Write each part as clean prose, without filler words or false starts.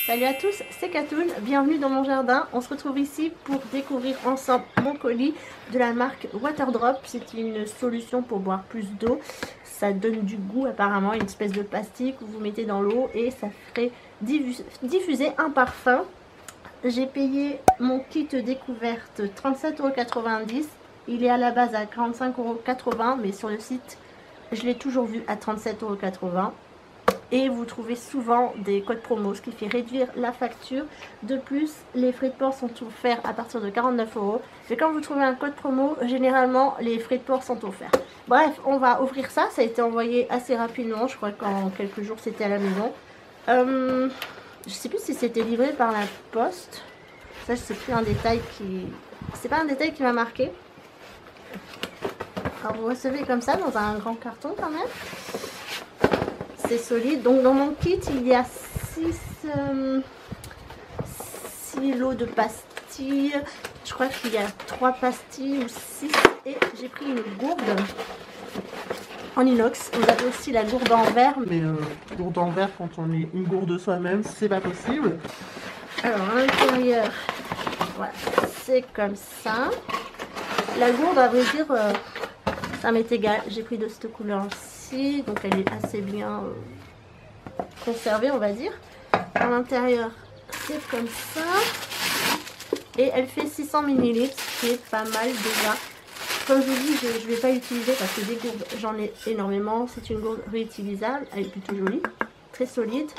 Salut à tous, c'est Katoun, bienvenue dans mon jardin. On se retrouve ici pour découvrir ensemble mon colis de la marque Waterdrop. C'est une solution pour boire plus d'eau. Ça donne du goût apparemment, une espèce de plastique que vous mettez dans l'eau et ça ferait diffuser un parfum. J'ai payé mon kit découverte 37,90 €. Il est à la base à 45,80 € mais sur le site je l'ai toujours vu à 37,80 €. Et vous trouvez souvent des codes promo, ce qui fait réduire la facture. De plus, les frais de port sont offerts à partir de 49 €. Mais quand vous trouvez un code promo, généralement, les frais de port sont offerts. Bref, on va ouvrir ça. Ça a été envoyé assez rapidement. Je crois qu'en quelques jours, c'était à la maison. Je sais plus si c'était livré par la poste. Ça, c'est plus un détail qui... C'est pas un détail qui m'a marqué. Alors, vous recevez comme ça, dans un grand carton quand même. C'est solide. Donc dans mon kit il y a 6 lots de pastilles. Je crois qu'il y a 3 pastilles ou 6. Et j'ai pris une gourde en inox. Vous avez aussi la gourde en verre. Mais gourde en verre, quand on est une gourde soi-même, c'est pas possible. Alors à l'intérieur, voilà, c'est comme ça. La gourde, à vrai dire, ça m'est égal. J'ai pris de cette couleur-ci, donc elle est assez bien conservée, on va dire. À l'intérieur, c'est comme ça. Et elle fait 600 ml, ce qui est pas mal déjà. Comme je vous dis, je ne vais pas l'utiliser parce que des gourdes, j'en ai énormément. C'est une gourde réutilisable, elle est plutôt jolie, très solide.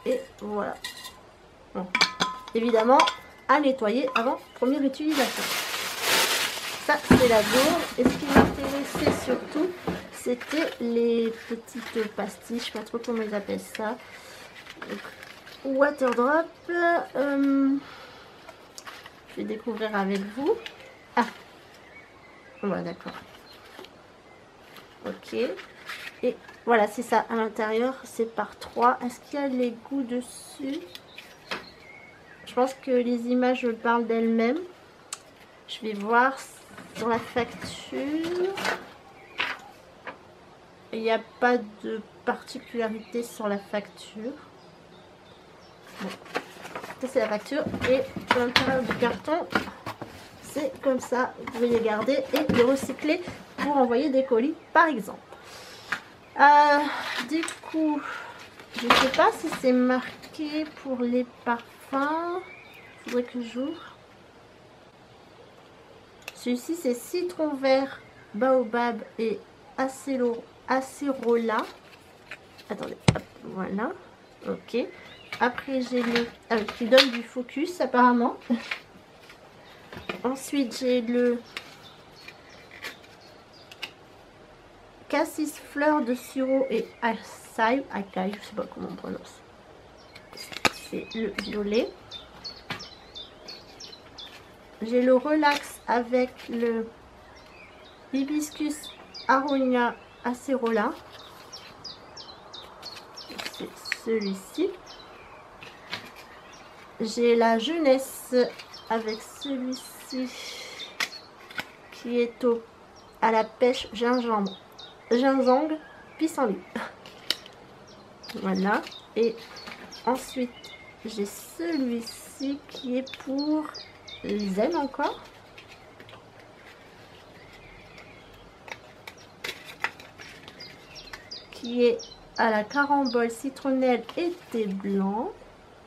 Et voilà. Bon. Évidemment, à nettoyer avant première utilisation. Ça, c'est la gourde. Et ce qui m'intéressait surtout, c'était les petites pastilles. Je sais pas trop comment ils appellent ça. Donc, Waterdrop. Je vais découvrir avec vous. Ah, voilà, d'accord. Ok. Et voilà, c'est ça. À l'intérieur, c'est par 3. Est-ce qu'il y a les goûts dessus? Je pense que les images parlent d'elles-mêmes. Je vais voir dans la facture. Il n'y a pas de particularité sur la facture. Bon. Ça c'est la facture. Et l'intérieur du carton, c'est comme ça. Vous pouvez les garder et les recycler pour envoyer des colis par exemple. Du coup, je ne sais pas si c'est marqué pour les parfums. Il faudrait que j'ouvre. Celui-ci c'est citron vert, baobab et acérola. Attendez, hop, voilà. Ok. Après j'ai le qui donne du focus apparemment. Ensuite j'ai le cassis fleur de sureau et acai, je sais pas comment on prononce. C'est le violet. J'ai le relax avec le hibiscus aronia acerola. C'est celui-ci. J'ai la jeunesse avec celui-ci qui est à la pêche gingembre, pissenlit. Voilà. Et ensuite j'ai celui-ci qui est pour zen encore. Qui est à la carambole, citronnelle et thé blanc.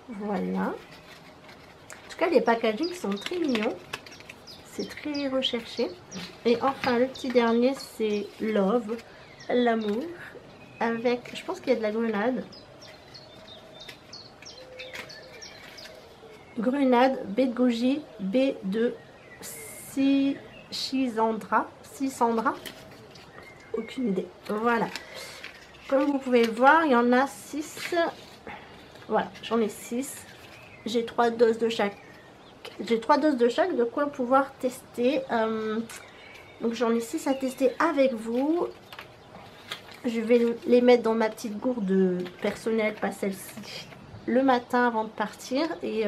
Voilà. En tout cas, les packagings sont très mignons. C'est très recherché. Et enfin, le petit dernier, c'est Love, l'amour. Avec, je pense qu'il y a de la grenade. Grenade, baie de goji, baie de Schisandra. Aucune idée. Voilà. Comme vous pouvez le voir, il y en a 6. Voilà, j'en ai 6. J'ai 3 doses de chaque. J'ai 3 doses de chaque, de quoi pouvoir tester. Donc j'en ai 6 à tester avec vous. Je vais les mettre dans ma petite gourde personnelle, pas celle-ci, le matin avant de partir. Et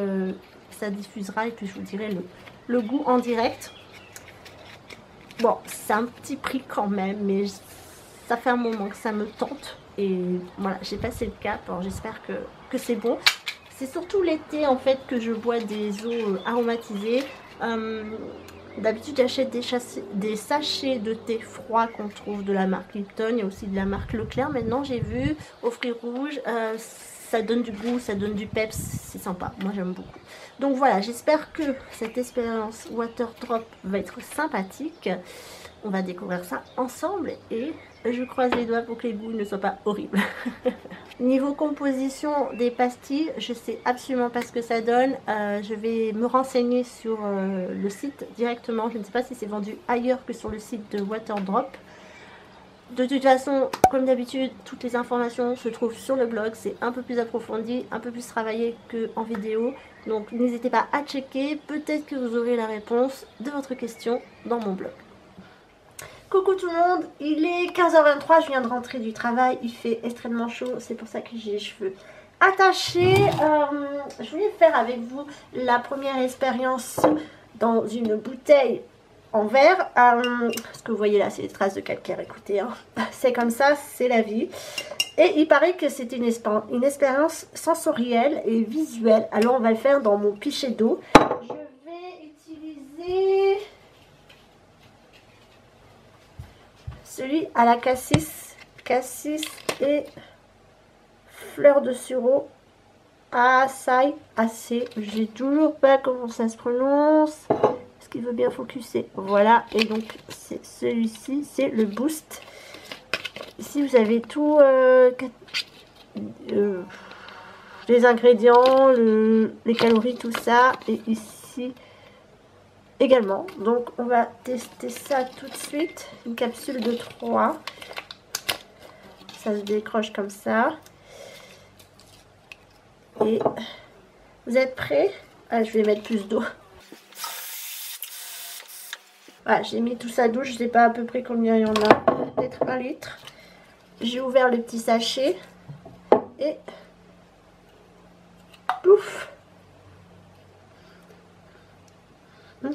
ça diffusera et puis je vous dirai le goût en direct. Bon, c'est un petit prix quand même, mais ça fait un moment que ça me tente. Et voilà, j'ai passé le cap. Alors j'espère que c'est bon. C'est surtout l'été en fait que je bois des eaux aromatisées. D'habitude j'achète des sachets de thé froid qu'on trouve de la marque Lipton. Il y a aussi de la marque Leclerc. Maintenant j'ai vu aux fruits rouges, ça donne du goût, ça donne du peps, c'est sympa, moi j'aime beaucoup. Donc voilà, j'espère que cette expérience Water Drop va être sympathique. On va découvrir ça ensemble et je croise les doigts pour que les goûts ne soient pas horribles. Niveau composition des pastilles, je sais absolument pas ce que ça donne. Je vais me renseigner sur le site directement. Je ne sais pas si c'est vendu ailleurs que sur le site de Water Drop. De toute façon, comme d'habitude, toutes les informations se trouvent sur le blog. C'est un peu plus approfondi, un peu plus travaillé qu'en vidéo. Donc n'hésitez pas à checker. Peut-être que vous aurez la réponse de votre question dans mon blog. Coucou tout le monde, il est 15h23, je viens de rentrer du travail, il fait extrêmement chaud, c'est pour ça que j'ai les cheveux attachés. Je voulais faire avec vous la première expérience dans une bouteille en verre. Ce que vous voyez là, c'est des traces de calcaire, écoutez, hein. C'est comme ça, c'est la vie. Et il paraît que c'est une expérience sensorielle et visuelle. Alors on va le faire dans mon pichet d'eau. Je vais utiliser celui à la cassis et fleur de sureau. Açaï, j'ai toujours pas comment ça se prononce. Est-ce qu'il veut bien focuser? Voilà, et donc c'est celui-ci, c'est le boost. Ici vous avez tout les ingrédients, les calories, tout ça, et ici également. Donc on va tester ça tout de suite. Une capsule de 3. Ça se décroche comme ça. Et vous êtes prêts? Je vais mettre plus d'eau. Voilà, j'ai mis tout ça douche. Je ne sais pas à peu près combien il y en a. Peut-être 1 litre. J'ai ouvert le petit sachet. Et pouf!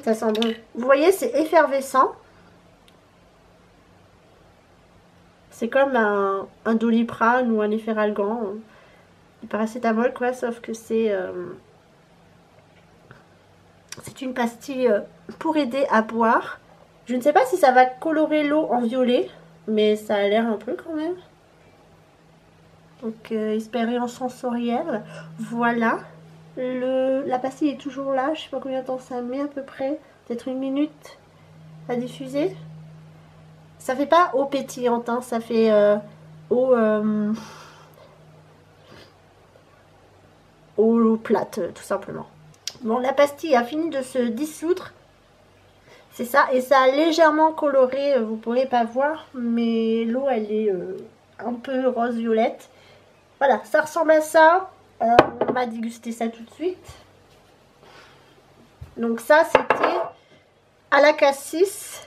Ça sent bon. Vous voyez, c'est effervescent. C'est comme un Doliprane ou un Efferalgan. Du paracétamol, quoi. Sauf que c'est une pastille pour aider à boire. Je ne sais pas si ça va colorer l'eau en violet. Mais ça a l'air un peu quand même. Donc, expérience sensorielle. Voilà. La pastille est toujours là, je sais pas combien de temps ça met à peu près, peut-être 1 minute à diffuser. Ça fait pas eau pétillante, hein, ça fait eau plate, tout simplement. Bon, la pastille a fini de se dissoudre, c'est ça, et ça a légèrement coloré, vous pourrez pas voir, mais l'eau elle est un peu rose-violette. Voilà, ça ressemble à ça. On va déguster ça tout de suite. Donc ça, c'était à la cassis.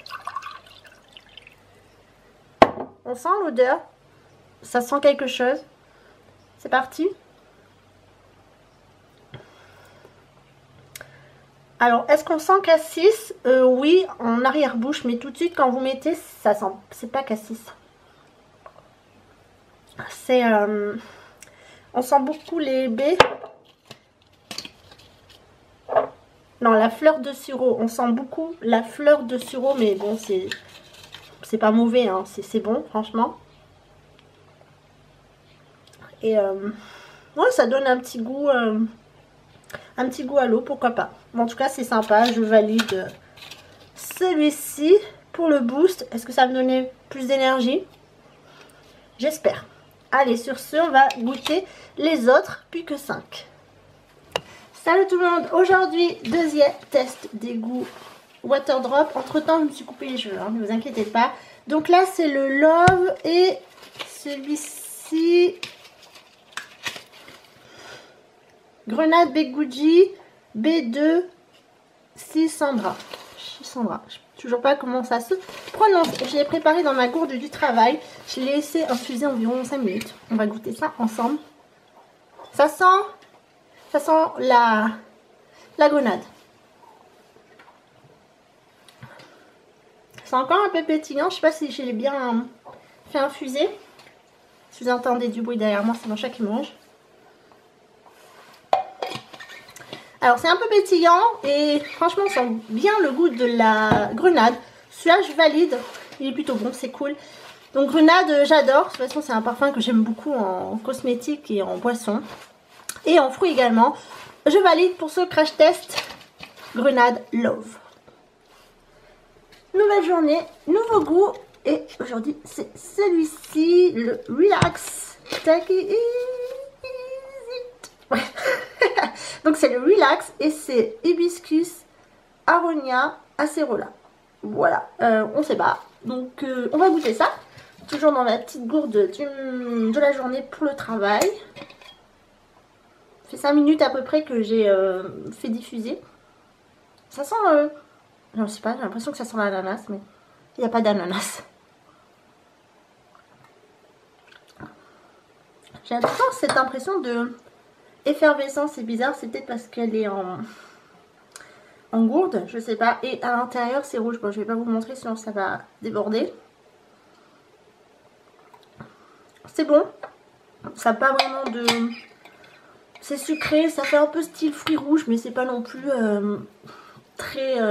On sent l'odeur. Ça sent quelque chose. C'est parti. Alors, est-ce qu'on sent cassis? Oui, en arrière-bouche, mais tout de suite, quand vous mettez, ça sent... C'est pas cassis. C'est... On sent beaucoup les baies. Non, la fleur de sureau. On sent beaucoup la fleur de sureau. Mais bon, c'est pas mauvais. Hein. C'est bon, franchement. Et ouais, ça donne un petit goût à l'eau. Pourquoi pas. Bon, en tout cas, c'est sympa. Je valide celui-ci pour le boost. Est-ce que ça va me donner plus d'énergie? J'espère. Allez, sur ce, on va goûter les autres, plus que 5. Salut tout le monde, aujourd'hui, deuxième test des goûts Water Drop. Entre temps, je me suis coupé les cheveux, hein, ne vous inquiétez pas. Donc là, c'est le Love et celui-ci, Grenade Begoudi B2 Chisandra. Je sais toujours pas comment ça se prononce. Je l'ai préparé dans ma gourde du travail. Je l'ai laissé infuser environ 5 minutes. On va goûter ça ensemble. Ça sent la grenade. C'est encore un peu pétillant. Je sais pas si je l'ai bien fait infuser. Si vous entendez du bruit derrière moi, c'est mon chat qui mange. Alors c'est un peu pétillant et franchement on sent bien le goût de la grenade. Celui-là je valide, il est plutôt bon, c'est cool. Donc grenade j'adore, de toute façon c'est un parfum que j'aime beaucoup en cosmétique et en boisson. Et en fruits également. Je valide pour ce crash test grenade love. Nouvelle journée, nouveau goût. Et aujourd'hui c'est celui-ci, le Relax Take It Easy. Donc c'est le Relax et c'est Hibiscus Aronia Acerola. Voilà, on sait pas. Donc on va goûter ça. Toujours dans ma petite gourde de la journée pour le travail. Ça fait 5 minutes à peu près que j'ai fait diffuser. Ça sent... je sais pas, j'ai l'impression que ça sent l'ananas, mais il n'y a pas d'ananas. J'ai toujours cette impression de effervescence, c'est bizarre, c'est peut-être parce qu'elle est en gourde, je sais pas. Et à l'intérieur c'est rouge, bon je vais pas vous montrer sinon ça va déborder. C'est bon, ça n'a pas vraiment de... C'est sucré, ça fait un peu style fruits rouges, mais c'est pas non plus très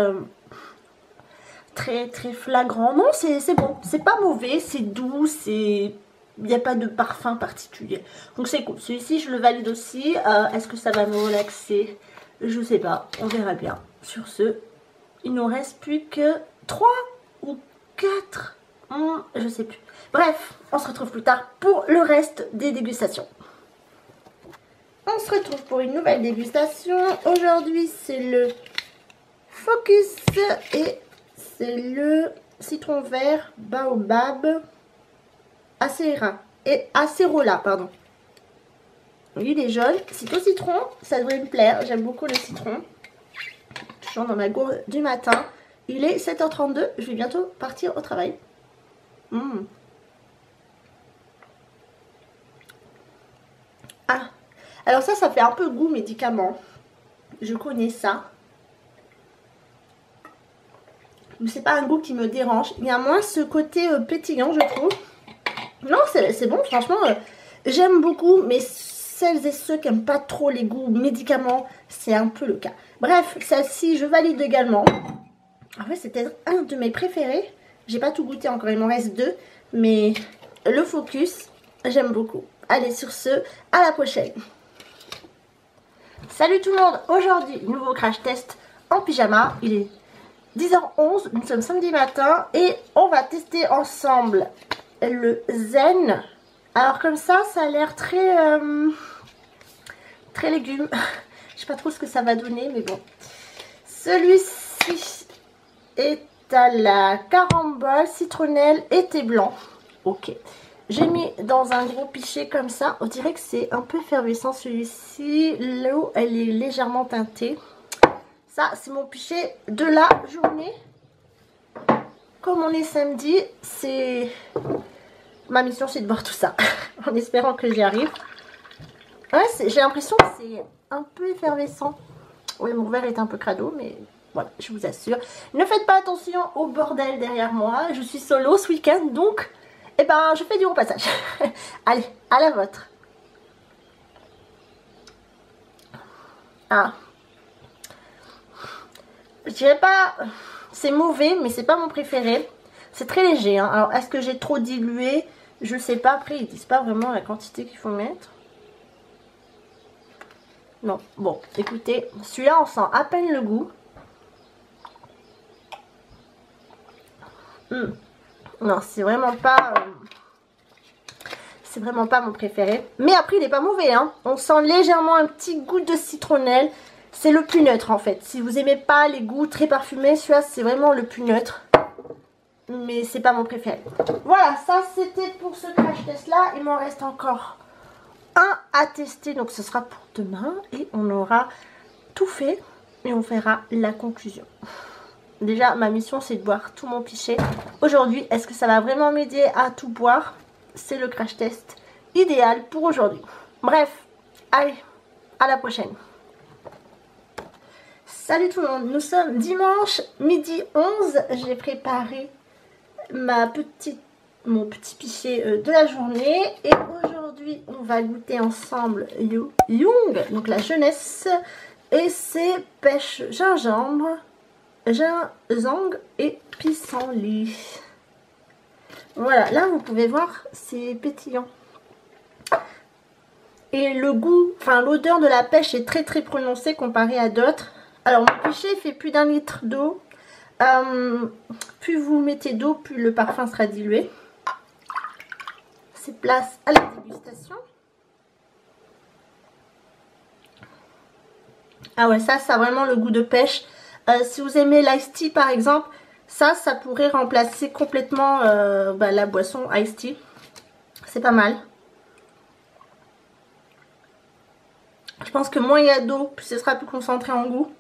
flagrant. Non, c'est bon, c'est pas mauvais, c'est doux, il n'y a pas de parfum particulier. Donc c'est cool, celui-ci je le valide aussi. Est-ce que ça va me relaxer? Je sais pas, on verra bien. Sur ce, il nous reste plus que 3 ou 4, je sais plus. Bref, on se retrouve plus tard pour le reste des dégustations. On se retrouve pour une nouvelle dégustation. Aujourd'hui, c'est le Focus et c'est le citron vert Baobab Acerola, pardon. Oui, il est jaune. C'est au citron, ça devrait me plaire. J'aime beaucoup le citron. Toujours dans ma gourde du matin. Il est 7h32. Je vais bientôt partir au travail. Ah, alors ça fait un peu goût médicament. Je connais ça. Mais c'est pas un goût qui me dérange. Il y a moins ce côté pétillant, je trouve. Non, c'est bon, franchement. J'aime beaucoup, mais celles et ceux qui n'aiment pas trop les goûts médicaments, c'est un peu le cas. Bref, celle-ci, je valide également. En fait, c'était un de mes préférés. J'ai pas tout goûté encore, il m'en reste 2. Mais le Focus, j'aime beaucoup. Allez, sur ce, à la prochaine. Salut tout le monde, aujourd'hui nouveau crash test en pyjama, il est 10h11, nous sommes samedi matin et on va tester ensemble le Zen. Alors comme ça a l'air très légumes, je sais pas trop ce que ça va donner mais bon. Celui-ci est à la carambole, citronnelle et thé blanc, ok. J'ai mis dans un gros pichet comme ça. On dirait que c'est un peu effervescent celui-ci. L'eau, elle est légèrement teintée. Ça, c'est mon pichet de la journée. Comme on est samedi, c'est... Ma mission, c'est de boire tout ça. En espérant que j'y arrive. Ouais, j'ai l'impression que c'est un peu effervescent. Oui, mon verre est un peu crado, mais... Voilà, je vous assure. Ne faites pas attention au bordel derrière moi. Je suis solo ce week-end, donc... Eh ben, je fais du repassage. Allez, à la vôtre. Ah. Je dirais pas... C'est mauvais, mais c'est pas mon préféré. C'est très léger. Hein. Alors, est-ce que j'ai trop dilué? Je sais pas. Après, ils disent pas vraiment la quantité qu'il faut mettre. Non. Bon, écoutez. Celui-là, on sent à peine le goût. Non, c'est vraiment pas mon préféré. Mais après, il n'est pas mauvais, hein. On sent légèrement un petit goût de citronnelle. C'est le plus neutre, en fait. Si vous aimez pas les goûts très parfumés, celui-là, c'est vraiment le plus neutre. Mais c'est pas mon préféré. Voilà, ça, c'était pour ce crash test-là. Il m'en reste encore un à tester. Donc, ce sera pour demain. Et on aura tout fait. Et on verra la conclusion. Déjà, ma mission, c'est de boire tout mon pichet. Aujourd'hui, est-ce que ça va vraiment m'aider à tout boire? C'est le crash test idéal pour aujourd'hui. Bref, allez, à la prochaine. Salut tout le monde, nous sommes dimanche, midi 11. J'ai préparé mon petit pichet de la journée. Et aujourd'hui, on va goûter ensemble Young, donc la jeunesse. et c'est pêche gingembre, gingembre et pissenlit. Voilà, là vous pouvez voir, c'est pétillant. Et le goût, enfin l'odeur de la pêche est très prononcée comparée à d'autres. Alors mon pichet fait plus d'1 litre d'eau. Plus vous mettez d'eau, plus le parfum sera dilué. C'est place à la dégustation. Ah ouais, ça a vraiment le goût de pêche. Si vous aimez l'ice tea par exemple, ça pourrait remplacer complètement la boisson ice tea. C'est pas mal. Je pense que moins il y a d'eau, plus ce sera plus concentré en goût.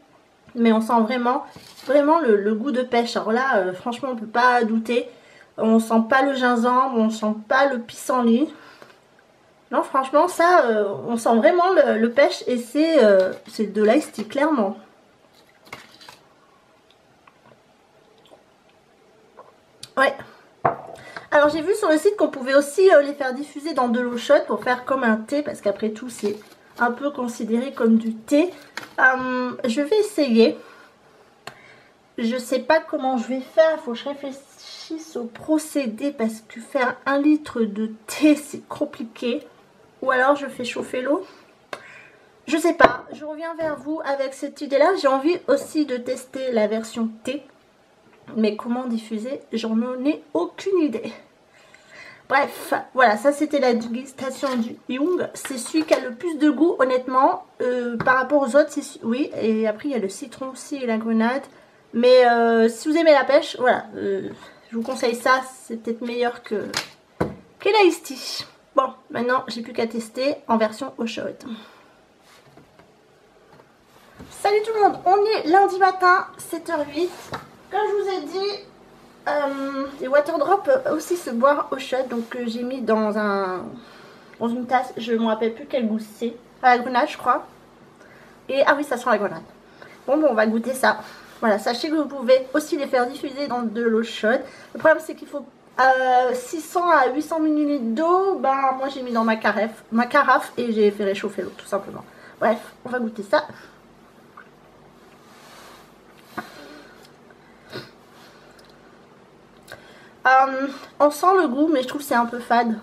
Mais on sent vraiment le goût de pêche. Alors là, franchement, on ne peut pas douter. On sent pas le gingembre, on sent pas le pissenlit. Non, franchement, ça, on sent vraiment le pêche et c'est de l'ice tea, clairement. Ouais. Alors, j'ai vu sur le site qu'on pouvait aussi les faire diffuser dans de l'eau chaude pour faire comme un thé, parce qu'après tout, c'est un peu considéré comme du thé. Je vais essayer. Je sais pas comment je vais faire. Il faut que je réfléchisse au procédé parce que faire 1 litre de thé, c'est compliqué. Ou alors je fais chauffer l'eau. Je sais pas. Je reviens vers vous avec cette idée-là. J'ai envie aussi de tester la version thé. Mais comment diffuser? J'en ai aucune idée. Bref, voilà, ça c'était la dégustation du Yung. C'est celui qui a le plus de goût, honnêtement. Par rapport aux autres, oui. Et après, il y a le citron aussi et la grenade. Mais si vous aimez la pêche, voilà. Je vous conseille ça. C'est peut-être meilleur que l'ice tea. Bon, maintenant, j'ai plus qu'à tester en version eau chaude. Salut tout le monde, on est lundi matin, 7h08. Comme je vous ai dit, les water drops aussi se boire eau chaude. Donc j'ai mis dans une tasse, je ne me rappelle plus quel goût c'est. À la grenade, je crois. Et ah oui, ça sent la grenade. Bon, on va goûter ça. Voilà, sachez que vous pouvez aussi les faire diffuser dans de l'eau chaude. Le problème, c'est qu'il faut 600 à 800 ml d'eau. Ben, moi, j'ai mis dans ma carafe et j'ai fait réchauffer l'eau, tout simplement. Bref, on va goûter ça. On sent le goût, mais je trouve que c'est un peu fade.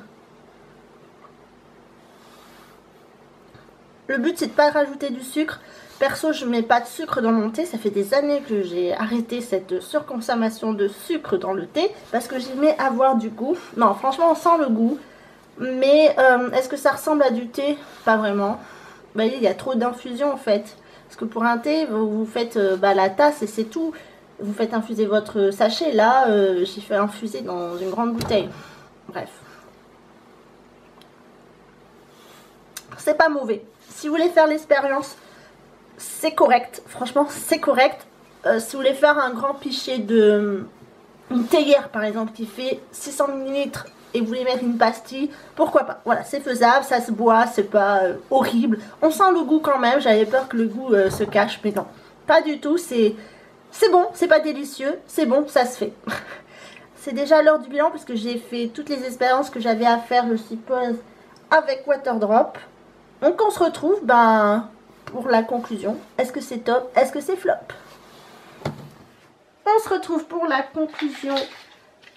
Le but, c'est de ne pas rajouter du sucre. Perso, je ne mets pas de sucre dans mon thé. Ça fait des années que j'ai arrêté cette surconsommation de sucre dans le thé. Parce que j'aimais avoir du goût. Non, franchement, on sent le goût. Mais est-ce que ça ressemble à du thé? Pas vraiment. Vous voyez, il y a trop d'infusion en fait. Parce que pour un thé, vous faites la tasse et c'est tout. Vous faites infuser votre sachet. Là, j'ai fait infuser dans une grande bouteille. Bref. C'est pas mauvais. Si vous voulez faire l'expérience, c'est correct. Franchement, c'est correct. Si vous voulez faire un grand pichet de... une théière, par exemple, qui fait 600 ml et vous voulez mettre une pastille, pourquoi pas. Voilà, c'est faisable, ça se boit, c'est pas horrible. On sent le goût quand même. J'avais peur que le goût se cache, mais non. Pas du tout, c'est bon, c'est pas délicieux, c'est bon, ça se fait. C'est déjà l'heure du bilan parce que j'ai fait toutes les expériences que j'avais à faire, je suppose, avec Waterdrop. Donc on se retrouve pour la conclusion. Est-ce que c'est top? Est-ce que c'est flop? On se retrouve pour la conclusion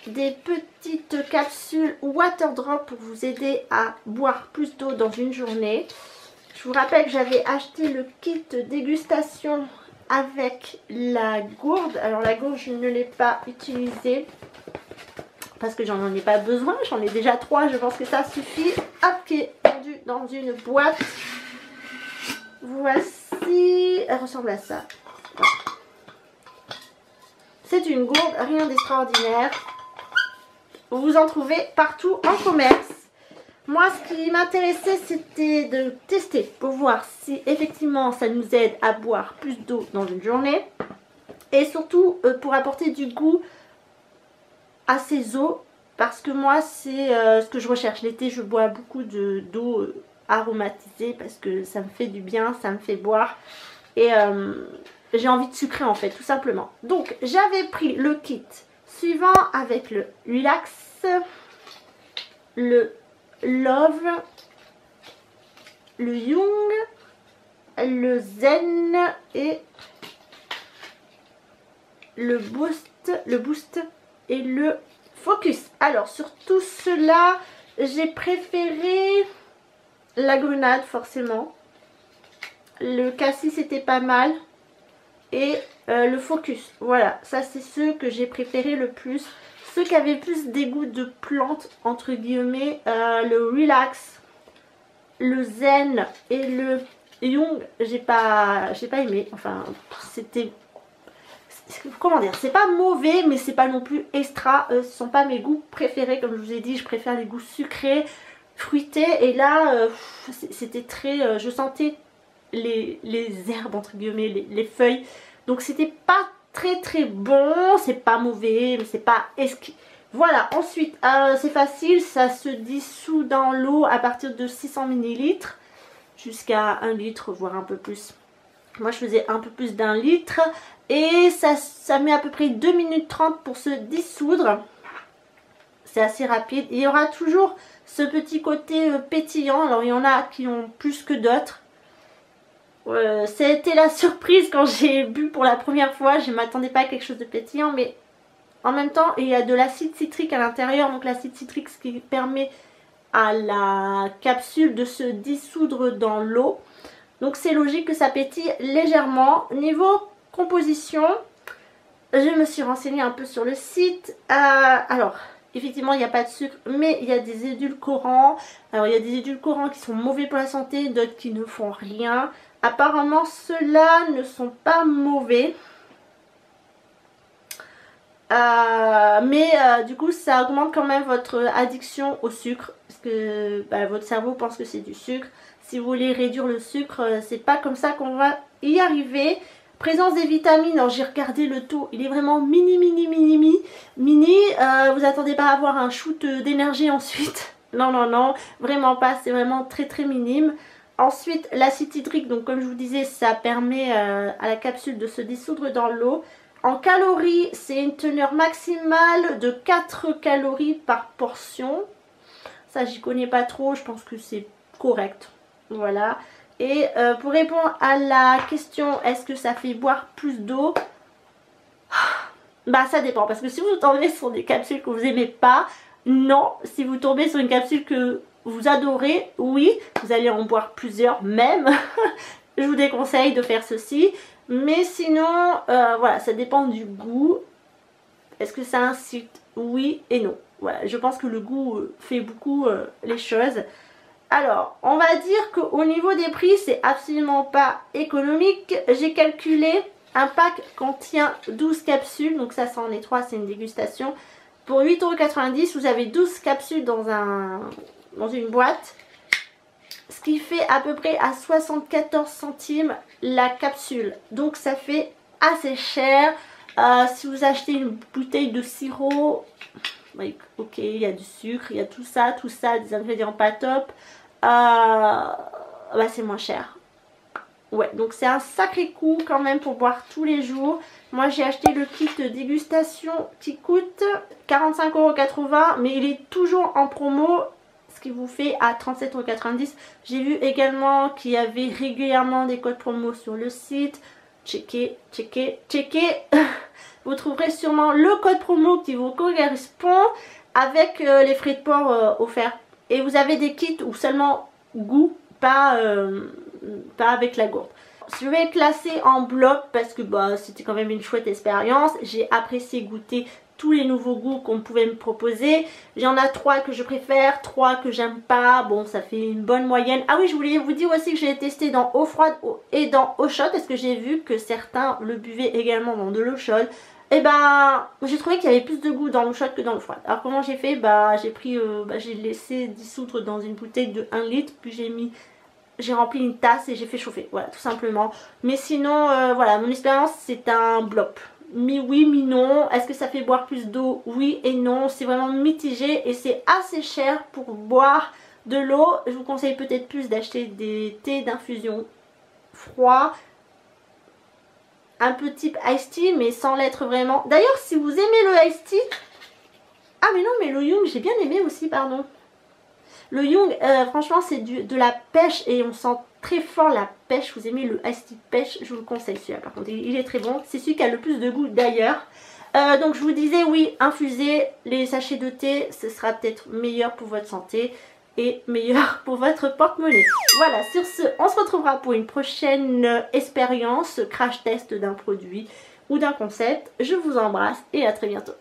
des petites capsules Waterdrop pour vous aider à boire plus d'eau dans une journée. Je vous rappelle que j'avais acheté le kit dégustation avec la gourde. Alors la gourde, je ne l'ai pas utilisée parce que j'en ai pas besoin. J'en ai déjà 3, je pense que ça suffit. Hop, qui est vendu dans une boîte. Voici, elle ressemble à ça. C'est une gourde, rien d'extraordinaire. Vous en trouvez partout en commerce. Moi, ce qui m'intéressait, c'était de tester pour voir si effectivement ça nous aide à boire plus d'eau dans une journée. Et surtout pour apporter du goût à ces eaux. Parce que moi, c'est ce que je recherche. L'été, je bois beaucoup d'eau aromatisée parce que ça me fait du bien, ça me fait boire. Et j'ai envie de sucrer en fait, tout simplement. Donc, j'avais pris le kit suivant avec le Relax, le Love, le Yung le Zen et le Boost et le Focus. Alors sur tout cela, j'ai préféré la grenade forcément. Le cassis était pas mal. Et le Focus. Voilà, ça c'est ceux que j'ai préféré le plus. Ceux qui avaient plus des goûts de plantes, entre guillemets. Le Relax, le Zen et le Young, j'ai pas aimé. Enfin, c'était... Comment dire, c'est pas mauvais, mais c'est pas non plus extra. Ce sont pas mes goûts préférés, comme je vous ai dit. Je préfère les goûts sucrés, fruités. Et là, c'était très... je sentais les herbes, entre guillemets, les feuilles. Donc c'était pas très bon. C'est pas mauvais, mais c'est pas exquis. Voilà, ensuite, c'est facile. Ça se dissout dans l'eau à partir de 600 ml. Jusqu'à 1 litre, voire un peu plus. Moi, je faisais un peu plus d'1 litre. Et ça met à peu près 2 minutes 30 pour se dissoudre. C'est assez rapide. Il y aura toujours ce petit côté pétillant. Alors, il y en a qui ont plus que d'autres. C'était la surprise quand j'ai bu pour la première fois. Je ne m'attendais pas à quelque chose de pétillant. Mais en même temps, il y a de l'acide citrique à l'intérieur. Donc, l'acide citrique, ce qui permet à la capsule de se dissoudre dans l'eau. Donc, c'est logique que ça pétille légèrement. Niveau composition, je me suis renseignée un peu sur le site. Alors, effectivement, il n'y a pas de sucre, mais il y a des édulcorants. Alors, il y a des édulcorants qui sont mauvais pour la santé, d'autres qui ne font rien. Apparemment, ceux-là ne sont pas mauvais. Du coup, ça augmente quand même votre addiction au sucre. Parce que votre cerveau pense que c'est du sucre. Si vous voulez réduire le sucre, c'est pas comme ça qu'on va y arriver. Présence des vitamines, alors j'ai regardé le taux, il est vraiment mini. Vous attendez pas à avoir un shoot d'énergie ensuite. Non, vraiment pas, c'est vraiment très minime. Ensuite, l'acide hydrique, donc comme je vous disais, ça permet à la capsule de se dissoudre dans l'eau. En calories, c'est une teneur maximale de 4 calories par portion. Ça, j'y connais pas trop, je pense que c'est correct. Voilà. Et pour répondre à la question, est-ce que ça fait boire plus d'eau? Bah ça dépend, parce que si vous tombez sur des capsules que vous aimez pas, non. Si vous tombez sur une capsule que vous adorez, oui, vous allez en boire plusieurs même. Je vous déconseille de faire ceci. Mais sinon, voilà, ça dépend du goût. Est-ce que ça incite? Oui et non. Voilà, je pense que le goût fait beaucoup les choses. Alors, on va dire qu'au niveau des prix, c'est absolument pas économique. J'ai calculé, un pack contient 12 capsules. Donc ça en est 3, c'est une dégustation. Pour 8,90 €, vous avez 12 capsules dans une boîte. Ce qui fait à peu près à 74 centimes la capsule. Donc ça fait assez cher. Si vous achetez une bouteille de sirop, ok, il y a du sucre, il y a tout ça, des ingrédients pas top. C'est moins cher. Ouais, donc c'est un sacré coup quand même pour boire tous les jours. Moi j'ai acheté le kit dégustation qui coûte 45,80 €, mais il est toujours en promo, ce qui vous fait à 37,90 €. J'ai vu également qu'il y avait régulièrement des codes promo sur le site. Checkez. Vous trouverez sûrement le code promo qui vous correspond avec les frais de port offerts. Et vous avez des kits où seulement goût, pas avec la gourde. Je vais classer en bloc parce que c'était quand même une chouette expérience. J'ai apprécié goûter tous les nouveaux goûts qu'on pouvait me proposer. Il y en a 3 que je préfère, 3 que j'aime pas. Bon, ça fait une bonne moyenne. Ah oui, je voulais vous dire aussi que j'ai testé dans eau froide et dans eau chaude parce que j'ai vu que certains le buvaient également dans de l'eau chaude. Et j'ai trouvé qu'il y avait plus de goût dans l'eau chaude que dans l'eau froide. Alors comment j'ai fait? J'ai laissé dissoudre dans une bouteille de 1 litre, puis j'ai rempli une tasse et j'ai fait chauffer. Voilà, tout simplement. Mais sinon, voilà, mon expérience c'est un blop. Mi-oui, mi-non. Est-ce que ça fait boire plus d'eau? Oui et non. C'est vraiment mitigé et c'est assez cher pour boire de l'eau. Je vous conseille peut-être plus d'acheter des thés d'infusion froids. Un peu type iced tea, mais sans l'être vraiment. D'ailleurs, si vous aimez le iced tea... Ah mais non, mais le Young, j'ai bien aimé aussi, pardon. Le Young, franchement, c'est de la pêche et on sent très fort la pêche. Vous aimez le iced tea pêche, je vous le conseille celui-là. Par contre, il est très bon. C'est celui qui a le plus de goût d'ailleurs. Donc je vous disais, oui, infuser les sachets de thé, ce sera peut-être meilleur pour votre santé et meilleur pour votre porte-monnaie. Voilà, sur ce, on se retrouvera pour une prochaine expérience, crash test d'un produit ou d'un concept. Je vous embrasse et à très bientôt.